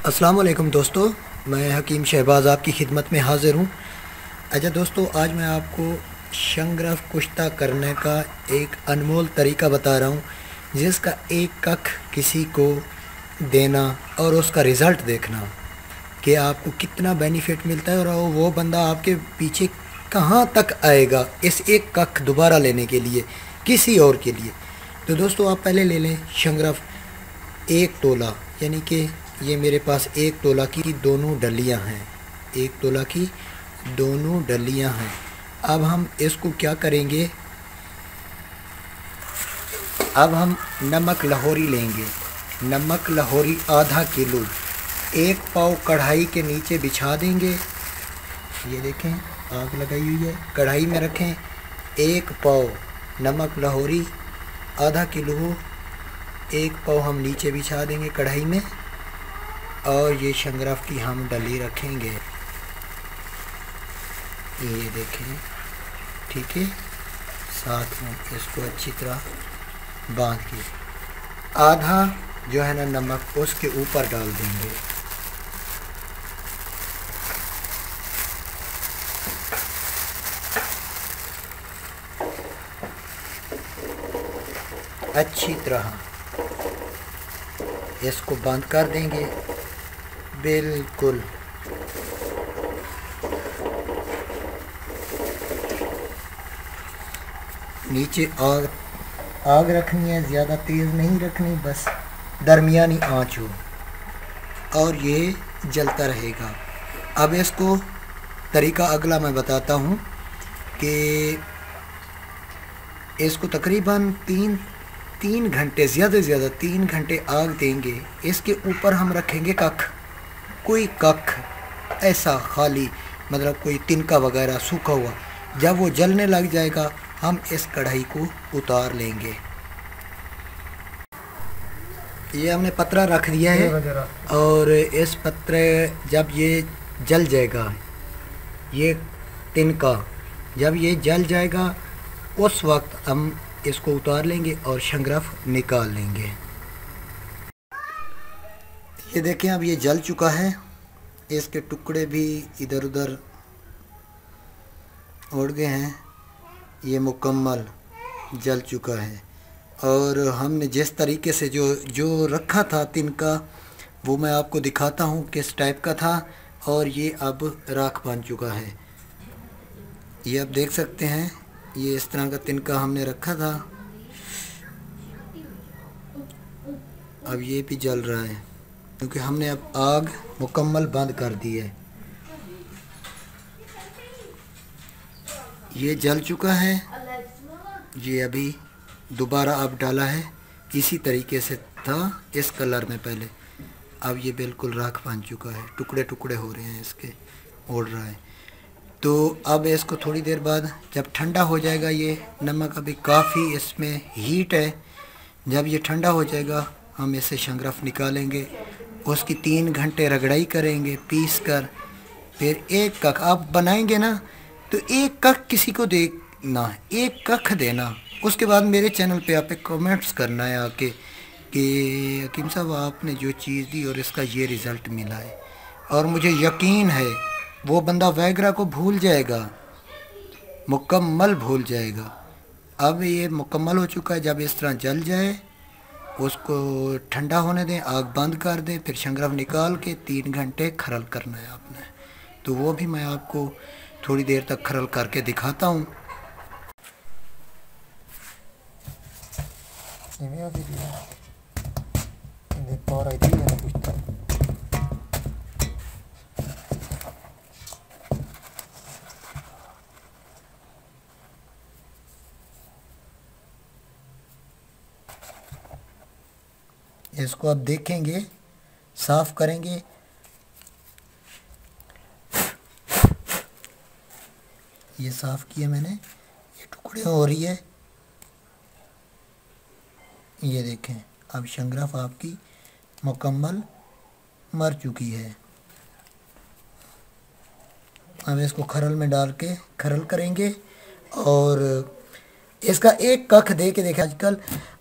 अस्सलाम वालेकुम दोस्तों, मैं हकीम शहबाज आपकी खिदमत में हाज़िर हूँ। अच्छा दोस्तों, आज मैं आपको शंग्रफ कुश्ता करने का एक अनमोल तरीका बता रहा हूँ, जिसका एक कख किसी को देना और उसका रिज़ल्ट देखना कि आपको कितना बेनिफिट मिलता है और वो बंदा आपके पीछे कहाँ तक आएगा इस एक कख दोबारा लेने के लिए, किसी और के लिए। तो दोस्तों, आप पहले ले लें शंग्रफ 1 तोला, यानी कि ये मेरे पास 1 तोला की दोनों डलियां हैं। 1 तोला की दोनों डलियां हैं। अब हम इसको क्या करेंगे, अब हम नमक लाहौरी लेंगे। नमक लाहौरी आधा किलो 1 पाव कढ़ाई के नीचे बिछा देंगे। ये देखें, आग लगाई हुई है, कढ़ाई में रखें। 1 पाव नमक लाहौरी आधा किलो हो, 1 पाव हम नीचे बिछा देंगे कढ़ाई में, और ये शंग्रफ की हम डली रखेंगे। ये देखें, ठीक है। साथ में इसको अच्छी तरह बांध के आधा जो है ना नमक उसके ऊपर डाल देंगे। अच्छी तरह इसको बंद कर देंगे बिल्कुल। नीचे आग रखनी है, ज़्यादा तेज़ नहीं रखनी, बस दरमियानी आंच हो, और ये जलता रहेगा। अब इसको तरीका अगला मैं बताता हूँ कि इसको तकरीबन तीन घंटे, ज़्यादा से ज़्यादा 3 घंटे आग देंगे। इसके ऊपर हम रखेंगे कख, कोई कख ऐसा खाली, मतलब कोई तिनका वगैरह सूखा हुआ। जब वो जलने लग जाएगा, हम इस कढ़ाई को उतार लेंगे। ये हमने पतरा रख दिया है, और इस पतरे जब ये जल जाएगा, ये तिनका जब ये जल जाएगा, उस वक्त हम इसको उतार लेंगे और शंग्रफ निकाल लेंगे। ये देखें, अब ये जल चुका है। इसके टुकड़े भी इधर उधर उड़ गए हैं। ये मुकम्मल जल चुका है, और हमने जिस तरीके से जो रखा था तिनका, वो मैं आपको दिखाता हूँ किस टाइप का था। और ये अब राख बन चुका है। ये आप देख सकते हैं, ये इस तरह का तिनका हमने रखा था। अब ये भी जल रहा है, क्योंकि हमने अब आग मुकम्मल बंद कर दी है। ये जल चुका है। ये अभी दोबारा अब डाला है, इसी तरीके से था इस कलर में पहले। अब ये बिल्कुल राख बन चुका है, टुकड़े टुकड़े हो रहे हैं इसके, उड़ रहा है। तो अब इसको थोड़ी देर बाद जब ठंडा हो जाएगा, ये नमक अभी काफ़ी इसमें हीट है, जब ये ठंडा हो जाएगा, हम इसे शंग्रफ निकालेंगे। उसकी 3 घंटे रगड़ाई करेंगे पीस कर। फिर एक कख आप बनाएंगे ना, तो एक कख किसी को देना, एक कख देना। उसके बाद मेरे चैनल पे आप कमेंट्स करना है आके कि हकीम साहब आपने जो चीज़ दी और इसका ये रिज़ल्ट मिला है। और मुझे यकीन है वो बंदा वैगरा को भूल जाएगा, मुकम्मल भूल जाएगा। अब ये मुकम्मल हो चुका है। जब इस तरह जल जाए, उसको ठंडा होने दें, आग बंद कर दें, फिर शंग्रफ निकाल के 3 घंटे खरल करना है आपने। तो वो भी मैं आपको थोड़ी देर तक खरल करके दिखाता हूँ। इसको अब देखेंगे, साफ करेंगे। ये साफ किया मैंने, ये टुकड़े हो रही है। ये देखें, अब शंग्रफ आपकी मुकम्मल मर चुकी है। अब इसको खरल में डाल के खरल करेंगे, और इसका एक कख दे के देखें। आजकल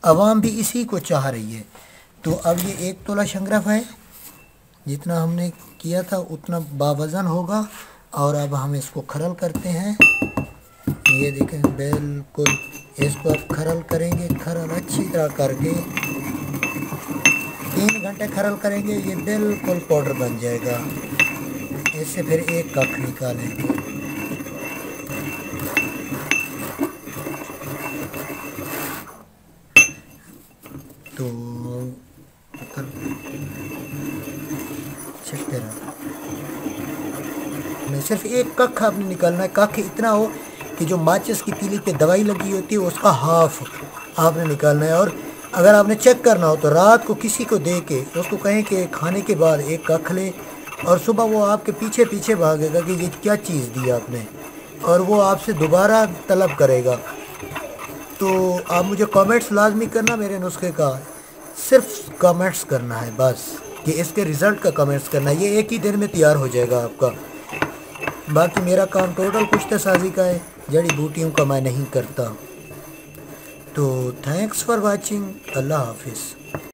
आवाम भी इसी को चाह रही है। तो अब ये 1 तोला शंग्रफ है, जितना हमने किया था उतना बावज़न होगा। और अब हम इसको खरल करते हैं। ये देखें बिल्कुल, इसको अब खरल करेंगे। खरल अच्छी तरह करके 3 घंटे खरल करेंगे, ये बिल्कुल पाउडर बन जाएगा। इससे फिर एक कख निकालेंगे। तो चेक करें, मैं सिर्फ एक कख आपने निकालना है। कख इतना हो कि जो माचिस की तीली पे दवाई लगी होती है उसका हाफ आपने निकालना है। और अगर आपने चेक करना हो तो रात को किसी को दे के उसको कहें कि खाने के बाद एक कख ले, और सुबह वो आपके पीछे पीछे भागेगा कि ये क्या चीज़ दी आपने, और वो आपसे दोबारा तलब करेगा। तो आप मुझे कमेंट्स लाजमी करना मेरे नुस्खे का, सिर्फ कमेंट्स करना है बस, कि इसके रिज़ल्ट का कमेंट्स करना है। ये एक ही दिन में तैयार हो जाएगा आपका। बाकी मेरा काम टोटल कुश्ते साजी का है, जड़ी बूटियों का मैं नहीं करता। तो थैंक्स फॉर वाचिंग। अल्लाह हाफिज़।